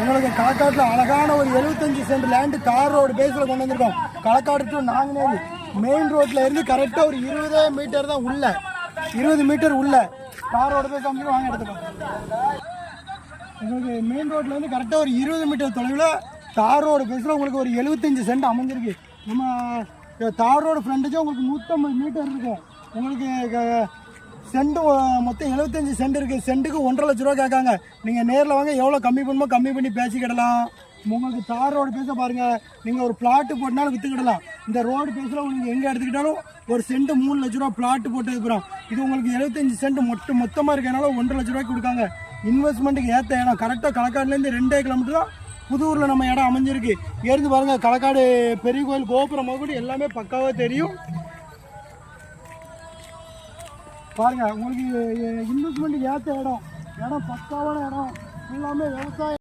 உங்களுக்கு களக்காட்டில் அழகான ஒரு 75 சென்ட் லேண்டு தார் ரோடு பேஸில் கொண்டு வந்திருக்கோம். களக்காடு டு நாங்குநேரி மெயின் ரோட்டில் இருந்து கரெக்டாக ஒரு 20 மீட்டர் தான் உள்ள, 20 மீட்டர் உள்ள தார் ரோடு பேஸ் அமைச்சு வாங்க எடுத்துக்கோங்க. உங்களுக்கு மெயின் ரோட்டில் வந்து கரெக்டாக ஒரு 20 மீட்டர் தொலைவில் தார் ரோடு பேஸில் உங்களுக்கு ஒரு 75 சென்ட் அமைஞ்சிருக்கு. நம்ம தார் ரோடு ஃப்ரண்ட்டுக்கு உங்களுக்கு 150 மீட்டர் இருக்கும். உங்களுக்கு சென்ட் மொத்தம் 75 சென்ட் இருக்குது. சென்ட்டுக்கு 1.5 லட்ச ரூபா கேட்காங்க. நீங்கள் நேரில் வாங்க, எவ்வளோ கம்மி பண்ணுமோ கம்மி பண்ணி பேசிக்கிடலாம். உங்களுக்கு தார் ரோடு பேச பாருங்கள், நீங்கள் ஒரு பிளாட்டு போட்டனாலும் விற்றுக்கிடலாம். இந்த ரோடு பேஸில் உங்களுக்கு எங்கே எடுத்துக்கிட்டாலும் ஒரு சென்ட் 3 லட்ச ரூபா பிளாட்டு போட்டு இருக்கிறோம். இது உங்களுக்கு 75 சென்ட் மொத்தமாக இருக்கனால 1.5 லட்ச ரூபாய்க்கு கொடுக்காங்க. இன்வெஸ்ட்மெண்ட்டுக்கு ஏற்ற இடம். கரெக்டாக களக்காடுலேருந்து 2 கிலோமீட்டர் தான் புதூரில் நம்ம இடம் அமைஞ்சிருக்கு. இருந்து பாருங்கள், களக்காடு பெரிய கோயில் கோபுரம் கூட எல்லாமே பக்காவாக தெரியும். பாருங்கள், உங்களுக்கு இன்வெஸ்ட்மெண்ட்டுக்கு ஏற்ற இடம். இடம் பக்காவான இடம். எல்லாமே விவசாயம்.